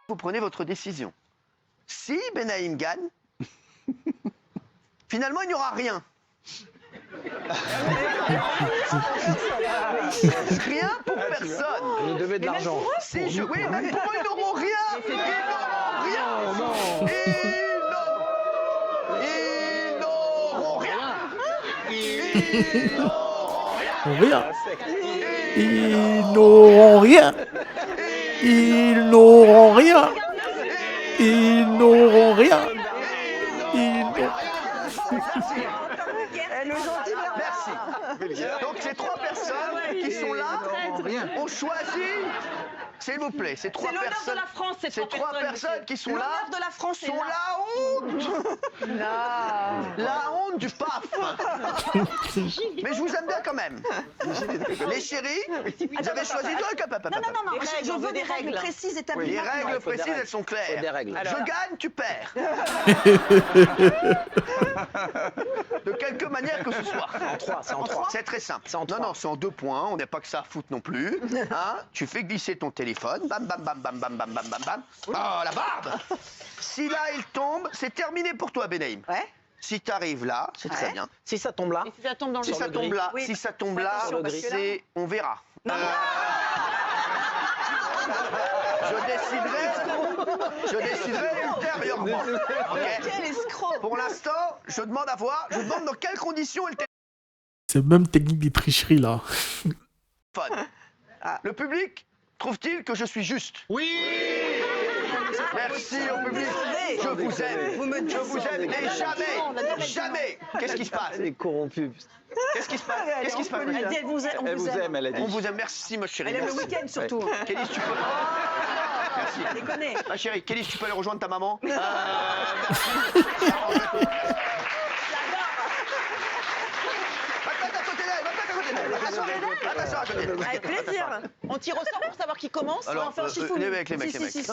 Vous prenez votre décision. Si Benaïm gagne, finalement, il n'y aura rien. Rien pour personne. Vous nous devez de l'argent. Si je... Oui, même pour eux, ils n'auront rien. Ils n'auront rien. Ils n'auront rien. Ils n'auront rien. Ils n'auront rien. Ils n'auront rien. Ils n'auront rien. Merci. Donc ces trois personnes qui sont là ont choisi, s'il vous plaît, ces trois personnes. C'est l'honneur de la France, ces trois personnes qui sont là. L'honneur de la France sont la honte. La honte du PAF. Mais je vous aime bien quand même. Les chéris, vous avez choisi Non, je veux des règles précises établies. Les règles précises, elles sont claires. Des règles. Je gagne, tu perds. De quelque manière que ce soit. C'est en 3. C'est très simple. C'est en 3. Non, c'est en 2 points. On n'est pas que ça à foutre non plus. Hein, tu fais glisser ton téléphone. Bam, bam, bam, bam, bam, bam, bam, bam, bam. Oh, la barbe. Si là, il tombe, c'est terminé pour toi, Benaïm. Ouais. Si tu arrives là, c'est très bien. Si ça tombe là, Et si ça tombe dans le Si ça tombe là, Oui. si ça tombe là, Attention, parce que là- c'est... On verra. Je déciderai ultérieurement. Ok. Quel escroc. Pour l'instant, je demande à voir, je demande dans quelles conditions elle C'est même technique des tricheries là. téléphone. Le public trouve-t-il que je suis juste? oui. Merci au public. Je vous aime. Je vous aime et jamais. Qu'est-ce qui se passe? Elle est corrompue. Qu'est-ce qui se passe? Qu'est-ce qui se passe? Elle dit, on vous aime. elle a dit. On vous aime. Merci, ma chérie. Elle aime le Merci. week-end surtout. Kélis, tu peux. Merci. Elle déconne. Ma chérie, Kélis, tu peux aller rejoindre ta maman? Merci. Avec plaisir. On tire au sort pour savoir qui commence. Alors, on fait un chiffon. les mecs. Non,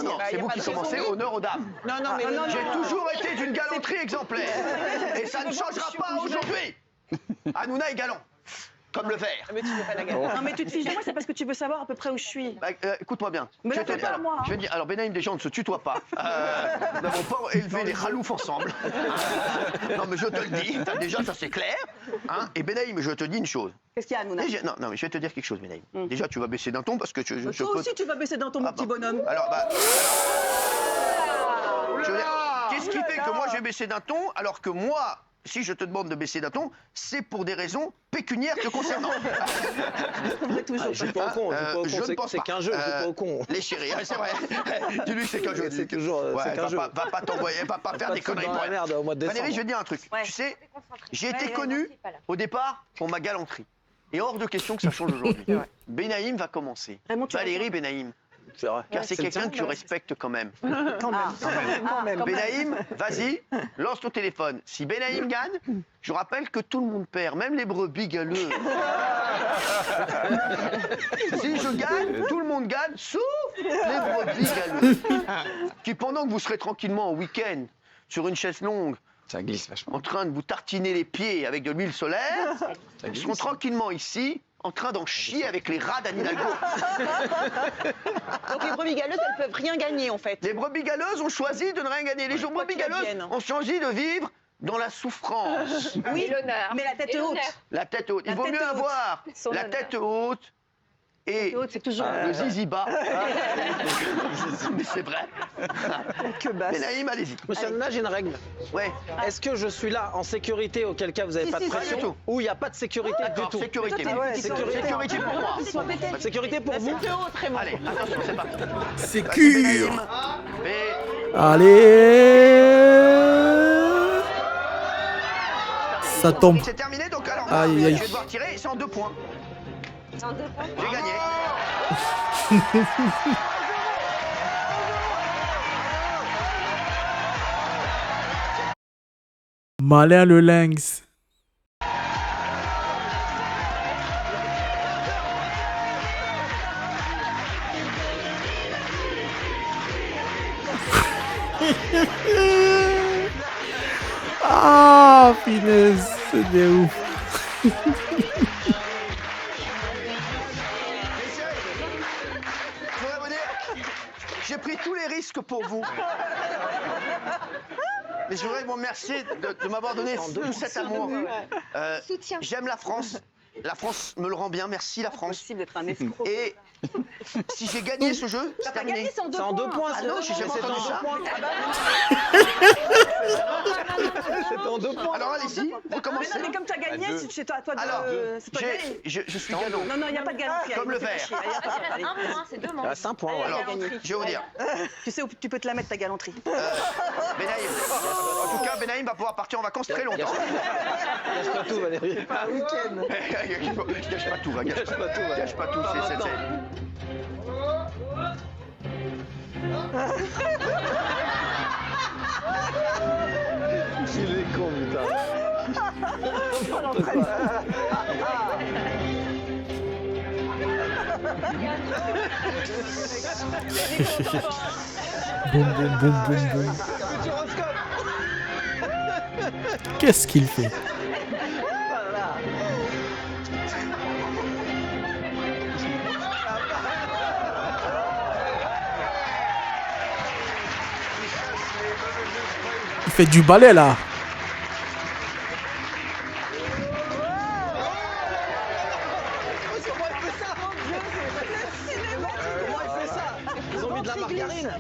non, c'est vous qui commencez, honneur aux dames. Non, mais J'ai toujours été d'une galanterie exemplaire. Et ça ne changera pas aujourd'hui. Hanouna est galant. Comme le verre. Mais tu veux pas la gagner. Non, mais tu te fiches de moi, c'est parce que tu veux savoir à peu près où je suis. Bah, écoute-moi bien. Mais Je la vais te fais dire, pas, moi, hein. je vais dire, alors Benaïm, déjà, on ne se tutoie pas. Nous n'avons pas élevé les khaloufs ensemble. Non, mais je te le dis, déjà, ça c'est clair. Hein, et Benaïm, je te dis une chose. Qu'est-ce qu'il y a, Hanouna? Non, mais je vais te dire quelque chose, Benaïm. Déjà, tu vas baisser d'un ton parce que je Toi peux... aussi, tu vas baisser dans ton petit bonhomme. Alors, je veux dire, qu'est-ce qui fait que moi, je vais baisser d'un ton alors que moi... Si je te demande de baisser d'un ton, c'est pour des raisons pécuniaires te concernant. Je joue pas au con. Je ne pense C'est pas. qu'un jeu, je joue pas au con. Les chéris, c'est vrai. Dis-lui que c'est qu'un jeu. C'est toujours c'est qu'un jeu. Va pas t'envoyer, va pas faire des conneries. Dans la merde au mois de décembre. Valérie, je vais te dire un truc. Ouais. Tu sais, j'ai été connu au départ pour ma galanterie. Et hors de question que ça change aujourd'hui. Benaïm va commencer. Raymond, tu Valérie Benaïm. C'est vrai. Car c'est quelqu'un que tu respectes quand même. Quand même. Benaïm, vas-y, lance ton téléphone. Si Benaïm gagne, je rappelle que tout le monde perd, même les brebis galeuses. Si je gagne, tout le monde gagne, sauf les brebis galeuses. Qui, pendant que vous serez tranquillement en week-end, sur une chaise longue, Ça glisse vachement. en train de vous tartiner les pieds avec de l'huile solaire, ils seront tranquillement ici, en train d'en chier avec les rats d'Anne Hidalgo. Donc les brebis galeuses, elles peuvent rien gagner en fait. Les brebis galeuses ont choisi de ne rien gagner. Les brebis galeuses ont choisi de vivre dans la souffrance. Oui, l'honneur. Mais la tête haute. La tête haute. Il La vaut tête mieux haute. avoir la tête haute et Haute, c'est toujours. le zizi bas. Mais c'est vrai. Que basse. Benaïm, allez-y. Monsieur Hanouna, j'ai une règle. Ouais. Est-ce que je suis là en sécurité, auquel cas vous n'avez Si, pas de si, pas du pression, tout. ou il n'y a pas de sécurité du D'accord, tout? sécurité. Toi, t'es- Sécurité pour moi. Pas de sécurité pour vous? Tête haute, Raymond. Allez, attention, c'est parti. Sécure. Et Allez. Ça tombe. c'est terminé, donc alors Aïe, aïe. je vais devoir tirer, c'est en 2 points. J'ai gagné. Malin le lynx. Ah, finesse, c'est des ouf. Je voudrais vous dire, j'ai pris tous les les risques pour vous. Mais je voudrais vous remercier de m'avoir donné tout cet amour. Soutien. J'aime la France. La France me le rend bien. Merci la France. Possible d'être un escroc. Et si j'ai gagné ce jeu, c'est T'as pas terminé. gagné, c'est en C'est en 2 points. Ah non, j'ai jamais c'est en entendu 2 ça. points. C'est en 2 points. Alors allez-y, Mais recommencez. non, mais comme tu as gagné, c'est toi de. Alors, c'est toi de gagner. je suis gagnant. Non, non, il n'y a pas de gagnant. Comme le verre. Il reste un point, c'est 2 Ah, manches. 5 points. Allez, Voilà. Alors, galanterie. je vais vous dire. Tu sais où tu peux te la mettre, ta galanterie. Benaïm. En tout cas, Benaïm va pouvoir partir en vacances très longtemps. Gâche pas tout, Valérie. Un week-end. Gâche pas tout, va, gâche pas tout. Gâche pas tout, c'est. Il est con, putain. Boum, boum, boum, boum, boum. Qu'est-ce qu'il fait? Il fait du ballet là. Ils ont mis de la margarine.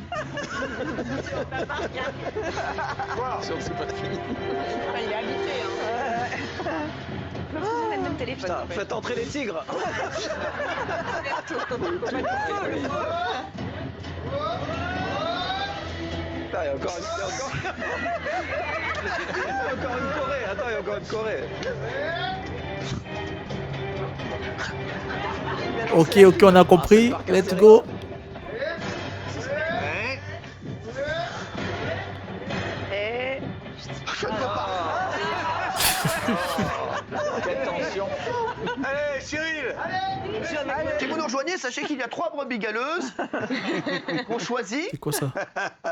C'est pas fini. Il est habitué. Le même téléphone. Putain, faites entrer les tigres. Putain, il y a encore une Corée. Attends, il y a encore une Corée. Ok, on a compris. Let's go. Et. Je ne peux pas. Quelle tension. Allez, Cyril! Si vous nous rejoignez, sachez qu'il y a 3 brebis galeuses qu'on choisit C'est quoi ça?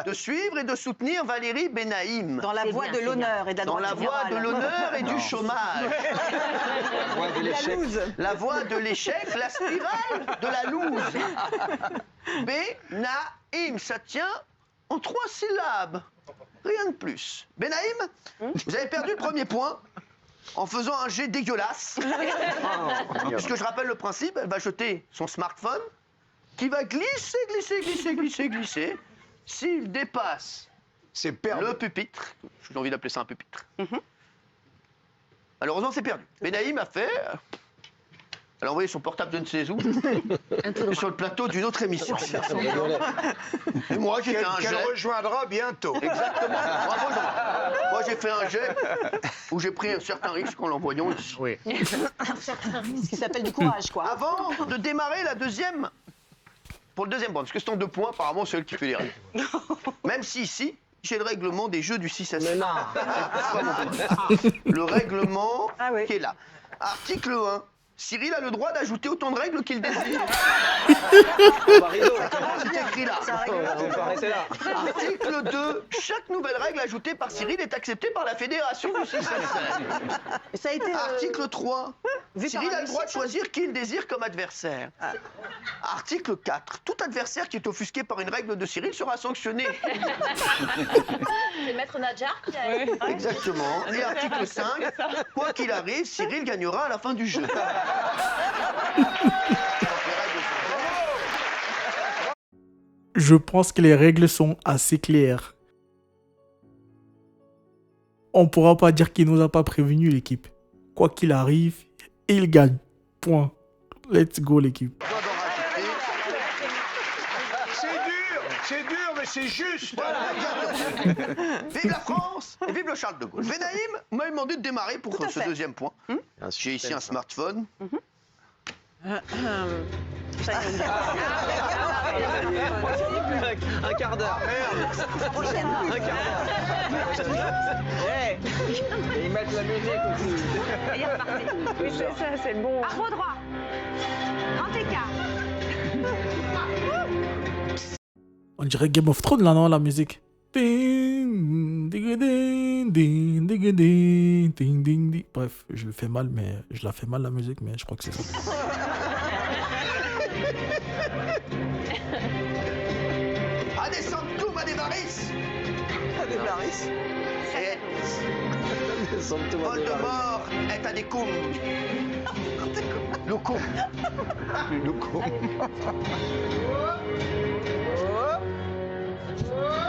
de suivre et de soutenir Valérie Benaïm. Dans la voie de l'honneur et de la Dans droite la voie de générale. l'honneur et du chômage. Ouais, de l'échec. La voie de l'échec, la spirale de la loose. Benaïm, ça tient en 3 syllabes. Rien de plus. Benaïm, vous avez perdu le premier point en faisant un jet dégueulasse. Puisque je rappelle le principe, elle va jeter son smartphone qui va glisser. S'il dépasse C'est perdu. le pupitre, j'ai envie d'appeler ça un pupitre. Malheureusement, c'est perdu. Benaïm a fait. Elle a envoyé son portable de ne sais où sur le plateau d'une autre émission. Et moi, j'ai fait un Qu'elle jet. rejoindra bientôt. Exactement. Bravo, Jean. Moi, j'ai fait un jet où j'ai pris un certain risque en l'envoyant ici. Oui. Ce qui s'appelle du courage, quoi. Avant de démarrer la deuxième, pour le deuxième point, parce que c'est en 2 points, apparemment, c'est elle qui fait les règles. Même si ici, j'ai le règlement des jeux du 6 à 7. Mais non. Le règlement Ah oui. qui est là. Article 1. Cyril a le droit d'ajouter autant de règles qu'il désire. C'est écrit là. On peut arrêter là. Article 2. Chaque nouvelle règle ajoutée par Cyril est acceptée par la fédération du 6 à 7. Et ça a été. Article 3. vu Cyril par a le droit de Lucie. choisir qui il désire comme adversaire. Article 4. Tout adversaire qui est offusqué par une règle de Cyril sera sanctionné. C'est Maître Nadjar qui a... Exactement. Et article 5. Quoi qu'il arrive, Cyril gagnera à la fin du jeu. Je pense que les règles sont assez claires. On pourra pas dire qu'il nous a pas prévenu, l'équipe. Quoi qu'il arrive, il gagne. Point. Let's go, l'équipe. C'est dur, mais c'est juste. Vive la France et vive le Charles de Gaulle. Benaïm m'a demandé de démarrer pour Tout à ce fait. deuxième point. J'ai ici un smartphone. Un quart d'heure. Un quart d'heure. Et ils mettent la musique aussi. Il est reparti. Oui, c'est ça, c'est le bon. Arbre droit. Grand écart. On dirait Game of Thrones là, non, la musique. Ding, ding, ding, ding, ding, ding, ding, ding, ding. Bref, je le fais mal, mais je la fais mal la musique, mais je crois que c'est ça. À des centaines Thomas Desvaris. Des varices. Et Son Thomas Desvaris. Voldemort est un découm. Loukoum. Loukoum.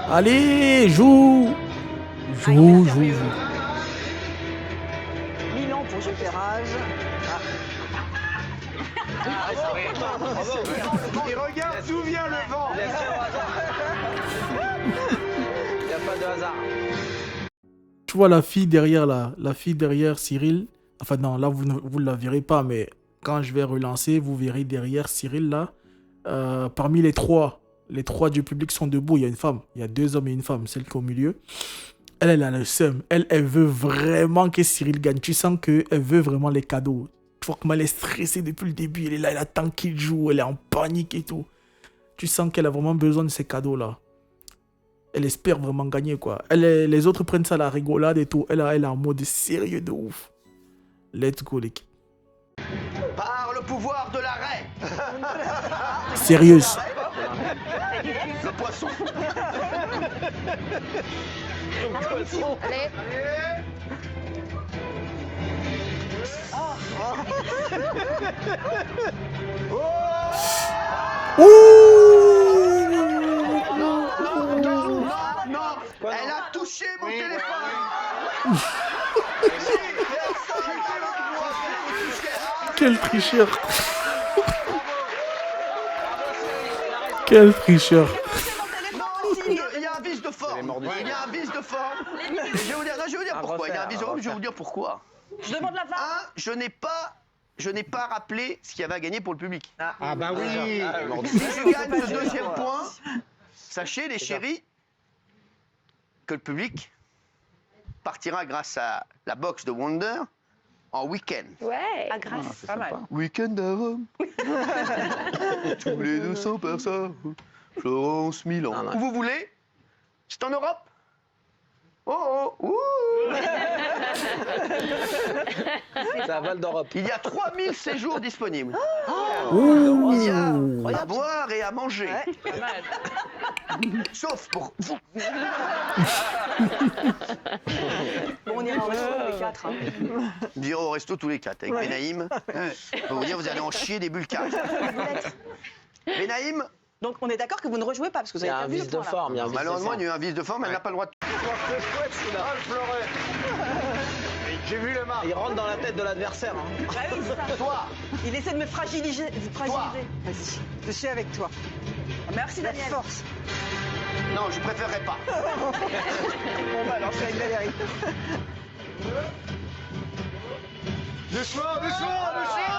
Allez, joue. Joue, joue, joue. Milan pour Jules Ferrage. Il regarde d'où vient le vent. Il n'y a pas de hasard. Tu vois la fille derrière là, la fille derrière Cyril. Enfin non, là vous ne la verrez pas, mais quand je vais relancer, vous verrez derrière Cyril là. Parmi les trois du public sont debout. Il y a une femme, il y a 2 hommes et une femme, celle qui est au milieu. Elle a le seum. Elle veut vraiment que Cyril gagne. Tu sens qu'elle veut vraiment les cadeaux. Tu vois comment elle est stressée depuis le début. Elle est là, elle attend qu'il joue, elle est en panique et tout. Tu sens qu'elle a vraiment besoin de ces cadeaux là. Elle espère vraiment gagner quoi. Les autres prennent ça à la rigolade et tout. Elle est en mode sérieux de ouf. Let's go l'équipe. Par le pouvoir de l'arrêt. Sérieuse. Le poisson. Allez. Non. Elle a touché mon téléphone. Quel tricheur. Quel tricheur. Il y a un vice de forme. Il y a un vice de forme. Je vais vous dire pourquoi. Il y a un vice de forme. Je vais vous dire pourquoi. Je demande la VAR. Je n'ai pas rappelé ce qu'il y avait à gagner pour le public. Ah bah oui. Si je gagne ce deuxième point, sachez les chéris que le public partira grâce à la box de Wonder en week-end. Ouais. Ah, grâce. Pas mal. Week-end à Rome. Tous les 200 personnes. Florence, Milan. Ah, non. Où vous voulez. C'est en Europe. Oh, oh, ouh. C'est à Val d'Europe. Il y a 3000 séjours disponibles. Ouh. Il y a à boire et à manger. Pas mal. Sauf pour vous. Bon, on ira en resto les 4. Hein. On ira au resto tous les 4 avec Benaïm. Je peux vous dire, vous allez en chier des bulles 4. Benaïm, Donc, on est d'accord que vous ne rejouez pas parce que vous Il y avez a un perdu vice le de point, là. forme. Il y a un vice de malheureusement, forme. il y a eu un vice de forme, elle n'a pas le droit de... J'ai vu le marque. Il rentre dans la tête de l'adversaire. Hein. Ah oui, c'est ça. Toi, Il essaie de me fragiliser. Vas-y, je suis avec toi. Merci Daniel. Force. non, je préférerais pas. Bon bah alors je suis avec Valérie. Doucement, doucement, doucement.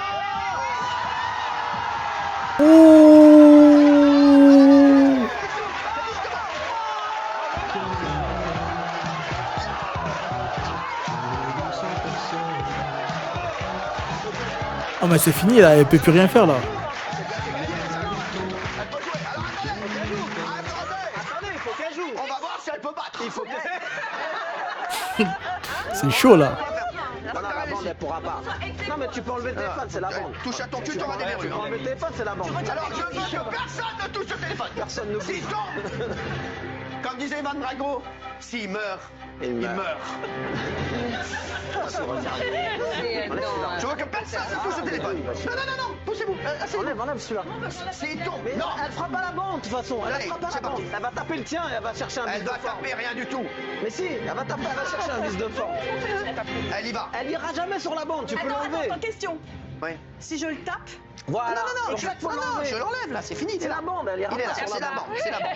Oh mais c'est fini là, elle peut plus rien faire là. Attendez, il faut qu'elle joue. On va voir si elle peut battre. Il faut C'est chaud là. Non, la bande, elle pourra pas. Non, mais tu peux enlever le téléphone, c'est la bande. Touche à ton cul, t'auras des Tu verrues. peux enlever le téléphone, c'est la bande. Alors, je veux que personne ne touche au téléphone. Personne ne S'il bouge. tombe, comme disait Van Drago, s'il meurt, il meurt. Je veux que personne ne touche au téléphone. Non, poussez-vous. Enlève, enlève celui-là. S'il tombe, Mais non. elle fera pas la bande, de toute façon. Elle Allez, fera pas c'est la bande. parti. Elle va taper le tien et elle va chercher un Elle vice de va forme. taper rien du tout. Mais si, elle va taper, elle va chercher un vice de forme. Elle y va. Elle ira jamais sur la bande, tu peux l'enlever. Attends, question. Oui. Si je le tape, Voilà. Non, Donc là, faut je l'enlever. l'enlève là, c'est fini. C'est la bande, elle ira Il est là, pas sur c'est la la bande. bande, c'est la bande.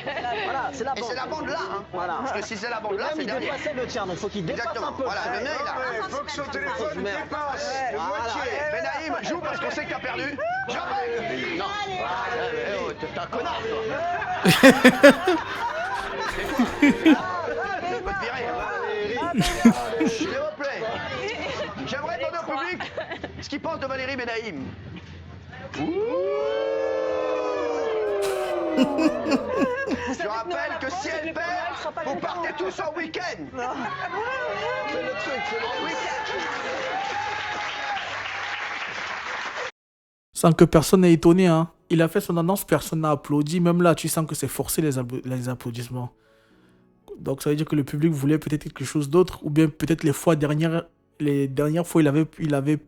Voilà, c'est la Et bande. c'est la bande là, hein. Voilà. Parce que si c'est la bande Le là, même, c'est il derrière. dépassait le tien, donc faut qu'il dépasse Exactement. un peu. Voilà, le mien il est là. Il faut que son téléphone Merde. dépasse de Voilà. moitié. Benaïm, joue parce qu'on sait que t'as perdu. Jamais. Non. Oh, t'es un connard, toi. Je peux te virer. S'il vous plaît. J'aimerais demander au public ce qu'il pense de Valérie Benaïm. Je rappelle que si elle perd, vous partez tous en week-end. Fais le truc, fais le truc. Sans que personne n'ait étonné, hein. Il a fait son annonce, personne n'a applaudi. Même là, tu sens que c'est forcé les applaudissements. Donc ça veut dire que le public voulait peut-être quelque chose d'autre. Ou bien peut-être les dernières fois, il avait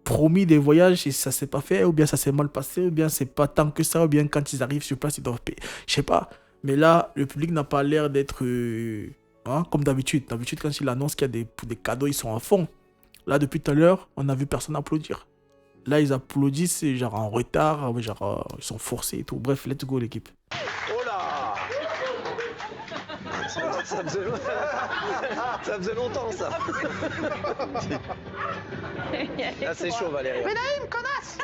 promis des voyages et ça s'est pas fait. Ou bien ça s'est mal passé. Ou bien c'est pas tant que ça. Ou bien quand ils arrivent sur place, ils doivent payer. Je sais pas. Mais là, le public n'a pas l'air d'être comme d'habitude. D'habitude, quand il annonce qu'il y a des cadeaux, ils sont à fond. Là, depuis tout à l'heure, on n'a vu personne applaudir. Là, ils applaudissent, genre en retard, genre ils sont forcés et tout. Bref, let's go l'équipe. Oh là! Ça faisait longtemps, ça. Là, c'est chaud, Valérie. Benaïm, connasse.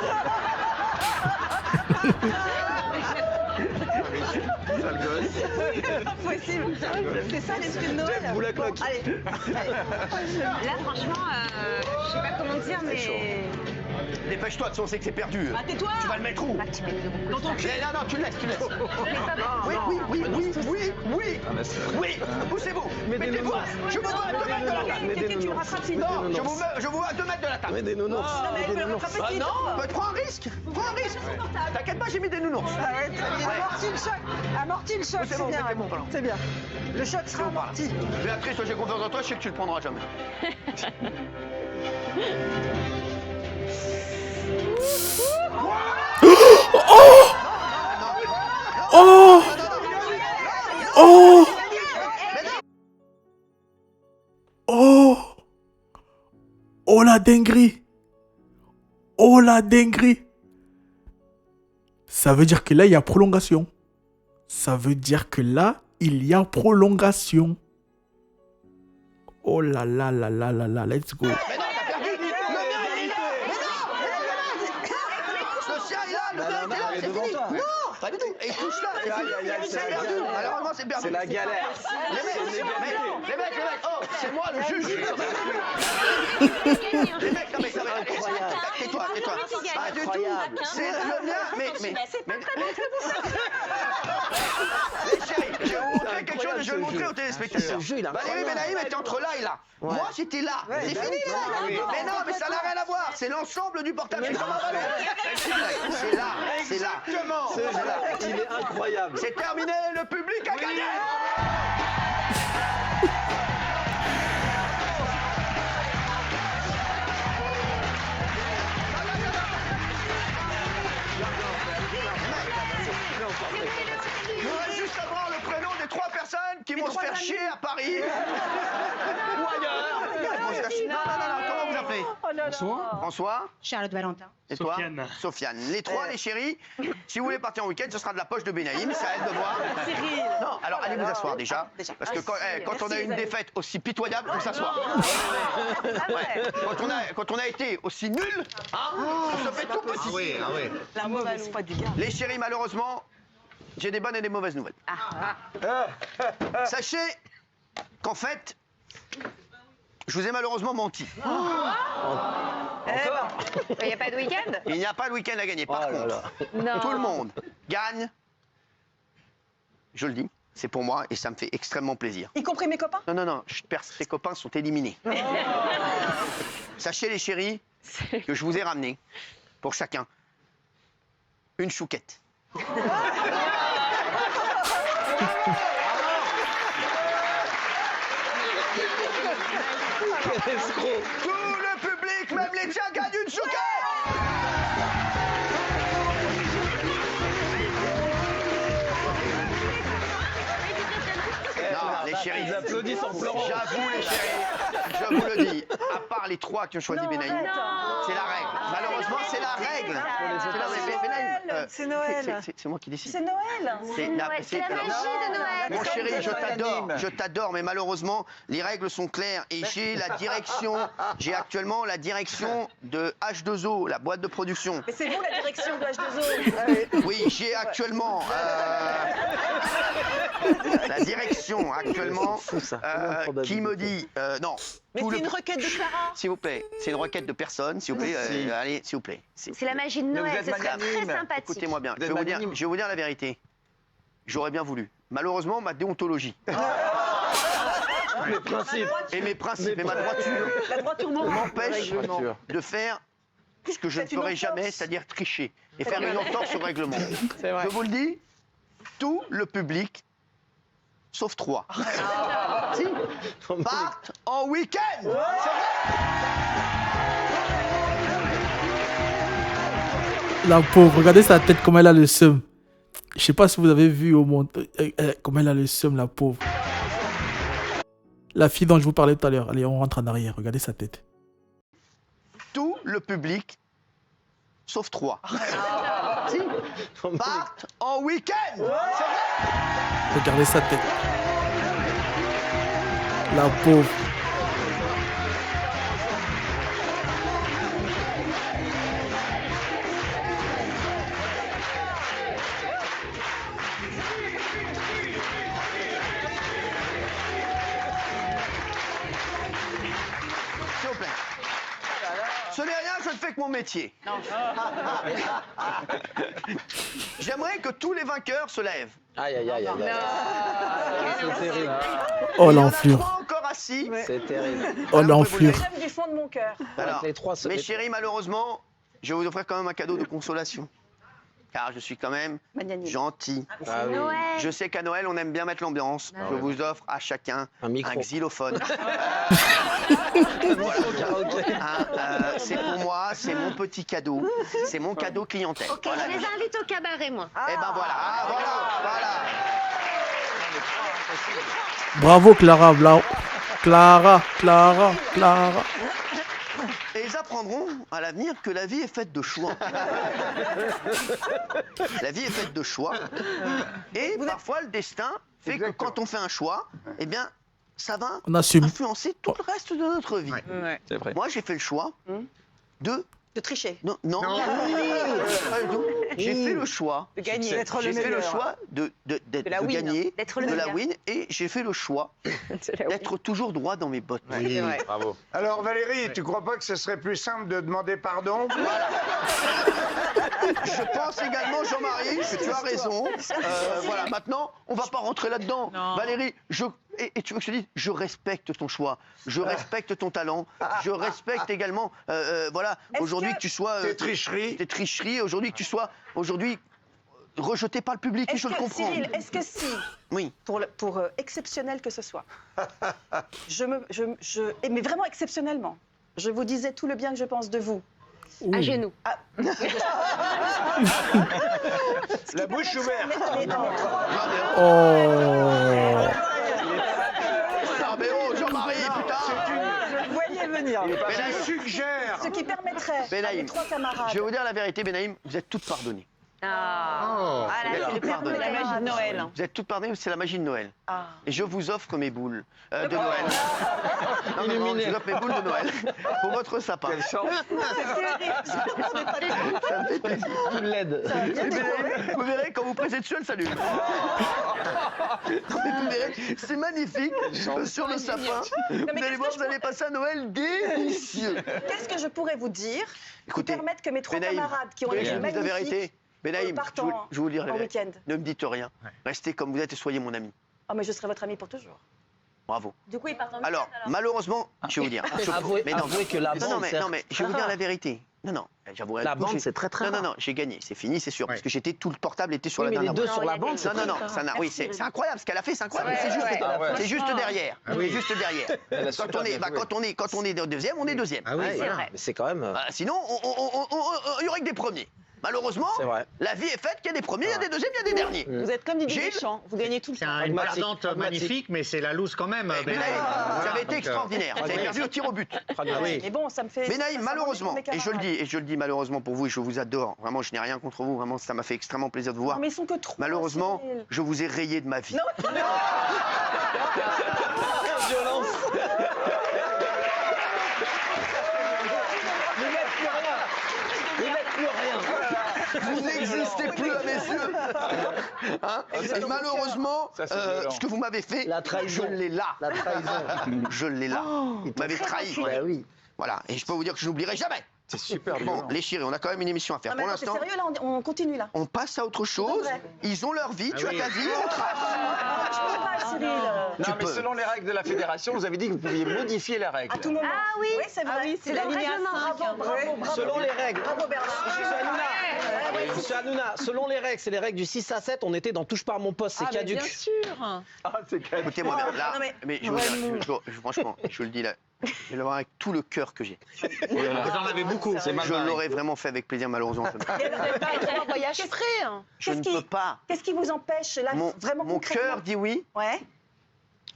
Sale gosse. C'est pas possible. C'est ça l'esprit de Noël. Jeff Boulacloc. Bon, allez. Là, franchement, je sais pas comment dire, mais. Dépêche-toi, de toute façon, c'est que c'est perdu. Bah, tais-toi. Tu vas le mettre où? Pas que tu mets de beaucoup. Dans ton cul. Non, tu le laisses. Mais pas mal. Oui. Ah, mais c'est vrai. Oui, poussez-vous. Mais des Mettez-vous. nounours. Je vous vois à 2 mètres de la table. Mais des Quelqu'un, tu le nounours. rattrapes sinon. Non, des nounours. je vous vois à 2 mètres de la table. Mais des nounours. Non, mais elle peut le rattraper Ah sinon. non, mais prends un risque. T'inquiète pas, j'ai mis des nounours. Arrête, amortis le choc. Amortis le choc, C'est c'est bon, bien. c'est bon, Raymond. pardon. C'est bien. Le choc sera bon, pardon. amorti. Béatrice, toi, j'ai confiance en toi, je sais que tu le prendras jamais. Oh! Oh! Oh! Oh la dinguerie! Oh la dinguerie! Ça veut dire que là, il y a prolongation. Ça veut dire que là, il y a prolongation. Oh là là là là là là, let's go. Mais non, t'as perdu. Le mien, il est là. Mais non. Le sien, il est là. Le mien, il est là. C'est fini. Non, pas du tout. Et il touche là. C'est perdu. Malheureusement, c'est perdu. C'est la galère. Les mecs, oh, c'est moi le juge. Les mecs, non mais ça va. Tais-toi. Pas du tout. C'est le mien, mais. Les chéris, je vais vous montrer quelque chose et je vais le montrer aux téléspectateurs. Ce jeu, il est Valérie incroyable. Benaïm était entre là et là. Ouais. Moi, j'étais là. C'est fini là. Mais non, mais ça n'a rien à voir. C'est l'ensemble du portable. C'est comme un ballon. C'est là. Exactement. Ce jeu, il est incroyable. C'est terminé. Le public a gagné. Je voudrais juste avoir le prénom des 3 personnes qui vont se faire chier à Paris. Ou ailleurs. Non, comment vous appelez? François. Charlotte Valentin. Et toi? Sofiane. Les 3, les chéris. Si vous voulez partir en week-end, ce sera de la poche de Benaïm. C'est à elle de voir. Cyril. Non, alors allez vous asseoir déjà. Parce que quand on a une défaite aussi pitoyable, il faut s'asseoir. Ouais. Quand on a été aussi nul, on se fait tout petit. La mauvaise foi du gars. Les chéris, malheureusement, j'ai des bonnes et des mauvaises nouvelles. Sachez qu'en fait, je vous ai malheureusement menti. Il n'y a pas de week-end? Il n'y a pas de week-end à gagner. Par contre, Non. tout le monde gagne. Je le dis, c'est pour moi et ça me fait extrêmement plaisir. Y compris mes copains? Non, tes copains sont éliminés. Sachez les chéris que je vous ai ramené, pour chacun, une chouquette. Quel escroc. Tout le public, même les tiens, gagnent une chouquette. Non, les chéris. Ils applaudissent en pleurant. J'avoue, les chéris, je vous le dis, à part les 3 qui ont choisi Benaïm, c'est la règle. Malheureusement, c'est la règle. C'est Noël. C'est moi qui décide. C'est Noël. C'est la magie de Noël. Mon chéri, je t'adore, mais malheureusement, les règles sont claires et j'ai actuellement la direction de H2O, la boîte de production. Mais c'est vous la direction de H2O. Oui, j'ai actuellement la direction actuellement qui me dit non. Mais c'est une requête de Clara. S'il vous plaît, c'est une requête de personne, s'il vous plaît. Allez, s'il vous plaît. C'est la magie de vous Noël, êtes ce serait très magnanime. sympathique. Écoutez-moi bien, Vous êtes magnanime. je vais vous dire la vérité. J'aurais bien voulu. Malheureusement, ma déontologie Les principes. et mes principes et ma droiture La droiture non. m'empêchent de faire ce que je ne C'est une ferai entorse. jamais, c'est-à-dire tricher et faire une entorse au règlement. C'est vrai. Je vous le dis, tout le public, sauf 3, si, partent en week-end. C'est vrai. La pauvre, regardez sa tête, comment elle a le seum. Je sais pas si vous avez vu au monde comment elle a le seum, la pauvre. La fille dont je vous parlais tout à l'heure. Allez, on rentre en arrière. Regardez sa tête. Tout le public, sauf 3, si, partent en week-end. C'est vrai. Regardez sa tête. La pauvre. S'il vous plaît. Ce n'est rien, je ne fais que mon métier. J'aimerais que tous les vainqueurs se lèvent. Aïe, aïe, aïe, aïe. C'est terrible. Oh, Il y en a l'enflure. 3 encore assis. C'est terrible. Oh, l'enflure. J'aime du fond de mon cœur. Alors, Les trois mes chéris, malheureusement, je vais vous offrir quand même un cadeau de consolation. Car je suis quand même Magnanime. gentil. Ah oui. Je sais qu'à Noël, on aime bien mettre l'ambiance. Je vous offre à chacun Un micro. un xylophone. Karaoké. C'est pour moi, c'est mon petit cadeau. C'est mon cadeau clientèle. Ok, Voilà. je les invite au cabaret, moi. Eh ben voilà, ah, voilà. Bravo, Clara. Clara. Et ils apprendront à l'avenir que la vie est faite de choix. La vie est faite de choix. Et parfois, le destin fait que quand on fait un choix, eh bien, ça va On assume. influencer tout le reste de notre vie. C'est vrai. Moi, j'ai fait le choix de... De tricher. Non. J'ai fait le choix. De gagner. D'être le J'ai fait le meilleur. choix de la win. gagner, D'être le de la meilleur. win, et j'ai fait le choix d'être toujours droit dans mes bottes. C'est vrai. Bravo. Alors Valérie, tu crois pas que ce serait plus simple de demander pardon? Je pense également, Jean-Marie, que tu as raison. Voilà, maintenant, on va pas rentrer là-dedans. Valérie, et tu veux que je te dise, je respecte ton choix, je respecte ton talent, je respecte également, voilà, Est-ce aujourd'hui que- que tu sois... Tes tricheries. tes tricheries, aujourd'hui que tu sois, rejeté par le public, oui, Est-ce je le que, comprends. Cyril, est-ce que si, Oui. pour exceptionnel que ce soit, mais vraiment exceptionnellement, je vous disais tout le bien que je pense de vous. À genoux. La bouche ouverte. Oh. Ah mais oh, Jean-Marie, putain. Vous voyez venir. Je suggère. Ce qui permettrait à Benaïm, mes trois camarades. Je vais vous dire la vérité, Benaïm, vous êtes toutes pardonnées. Ah, Vous êtes toutes pardonnées. La magie de Noël. Vous êtes toutes pardonnées, c'est la magie de Noël. Ah. Et je vous offre mes boules de Noël. Non, je vous offre mes boules de Noël pour votre sapin. Quelle chance. Ça me fait plaisir. Tout l'aide. Et Benaïm, vous verrez, quand vous pressez dessus, elle s'allume. Non, mais vous verrez, c'est magnifique sur le sapin. Vous mais allez voir, qu'est-ce que vous allez passer un Noël délicieux. Qu'est-ce que je pourrais vous dire Écoutez, qui permettre que mes trois Benaïm, camarades qui ont je été vous dis la magnifiques vérité. Benaïm, partent je vais vous dire la en vérité. week-end. Ne me dites rien. Restez comme vous êtes et soyez mon ami. Oh, mais je serai votre ami pour toujours. Bravo. Du coup, ils partent en Alors, malheureusement, je vais vous dire. Avouez que la non, bande, non, mais je vais vous dire la vérité. Non, j'avouerai. La moi, bande, j'ai- c'est très, très Non, rare. non, j'ai gagné, c'est fini, c'est sûr. Parce que j'étais tout le portable était sur Oui, la mais les dernière deux boîte. sur la bande, c'est Non, très rare. oui, c'est incroyable ce qu'elle a fait, c'est incroyable. C'est juste, c'est juste derrière. C'est juste derrière. Quand on est deuxième, on est deuxième. Ah oui, c'est voilà. vrai. Mais c'est quand même. Sinon, il y aurait que des premiers. Malheureusement, C'est vrai. la vie est faite qu'il y a des premiers, il y a des deuxièmes, il y a des derniers. Vous êtes comme Didier Gilles Deschamps, vous gagnez tout le C'est temps. une Pragmatique, perdante pragmatique. magnifique, mais c'est la loose quand même. Mais Benaïm. Naïm, vous avez été Donc, extraordinaire. Vous avez perdu au tir au but. Ah oui. Mais bon, ça me fait. Mais Naïm, ça malheureusement, m'embête pour mes camarades. et je le dis malheureusement pour vous, et je vous adore. Vraiment, je n'ai rien contre vous. Vraiment, ça m'a fait extrêmement plaisir de vous voir. Non, mais ils sont que trois. Malheureusement, Cyril. je vous ai rayé de ma vie. Violence. Vous n'existez plus à mes yeux. Hein et malheureusement, Ça, c'est violent. ce que vous m'avez fait, La trahison. je l'ai là. La trahison. Je l'ai là. Vous m'avez trahi. Bah oui. Voilà. Et je peux vous dire que je n'oublierai jamais. C'est super Bon, violent. les chéris, on a quand même une émission à faire. Non, mais Pour attends, t'es l'instant, sérieux là, on continue là. on passe à autre chose. vrai. Ils ont leur vie, tu as oui. ta vie, on trace. Je peux pas, Cyril. Non, Tu mais peux. selon les règles de la fédération, vous avez dit que vous pouviez modifier les règles. À tout moment. Ah oui. Oui, c'est vrai. Ah oui, c'est dans le l'alinéa règlement. 5. Bravo. Selon les règles. Bravo Bernard. Monsieur Hanouna, Monsieur Hanouna, selon les règles, c'est les règles du 6 à 7, on était dans Touche pas à mon poste, c'est Ah, mais caduc. bien sûr. Ah, c'est caduc. Écoutez-moi bien, là, Non, mais je, franchement, je vous le dis là, je vais le voir avec tout le cœur que j'ai. Vous en avez beaucoup, c'est mal Je barré. l'aurais vraiment fait avec plaisir, malheureusement. Un voyage frais. Je ne peux pas. Qu'est-ce qui vous empêche là vraiment Mon concrètement? cœur dit oui, Ouais.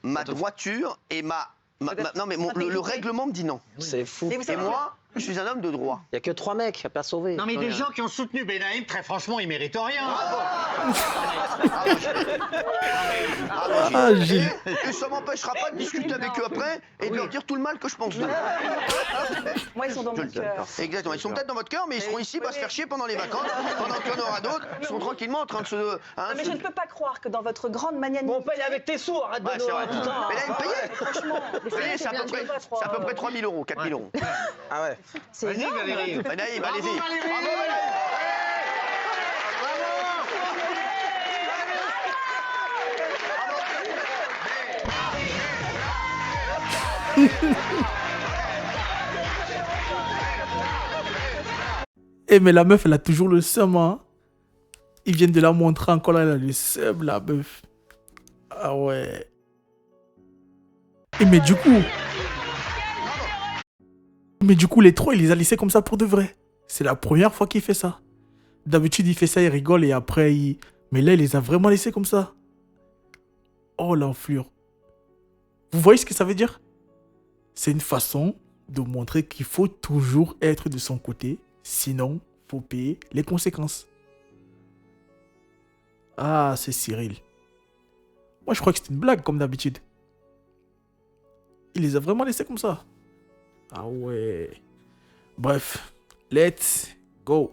ma droiture et non, mais le règlement me dit non. C'est fou. Et vous Et savez moi, je suis un homme de droit. Il n'y a que 3 mecs à pas sauver. Non mais des gens qui ont soutenu Benaïm, très franchement, ils méritent rien. Ah, Gilles. Et ça m'empêchera pas de discuter avec eux après et de leur dire tout le mal que je pense d'eux. Moi, ils sont dans Je mon le dis. cœur. Exactement. Ils sont peut-être dans votre cœur, mais ils seront ici pour se faire chier pendant les vacances, pendant qu'il y en aura d'autres. Ils sont tranquillement en train de se. Non, mais je ne peux pas croire que dans votre grande magnanimité. Bon, paye avec tes sous, arrête Ouais, de c'est vrai. nous... Putain. Mais là, ils me payaient. Franchement, Payez, c'est à peu près 3 000 euros, 4 000 euros. Ah ouais. c'est Vas-y énorme. Valérie. Naïm, Bravo, allez-y. Valérie. Bravo, Valérie. Eh, mais la meuf, elle a toujours le seum, hein. Ils viennent de la montrer encore là, elle a le seum, la meuf. Ah ouais. Et mais du coup... Mais du coup, les trois, il les a laissés comme ça pour de vrai. C'est la première fois qu'il fait ça. D'habitude, il fait ça, il rigole et après, il... Mais là, il les a vraiment laissés comme ça. Oh, l'enflure. Vous voyez ce que ça veut dire? C'est une façon de montrer qu'il faut toujours être de son côté. Sinon, faut payer les conséquences. Ah, c'est Cyril. Moi, je crois que c'était une blague, comme d'habitude. Il les a vraiment laissés comme ça. Ah ouais. Bref, let's go.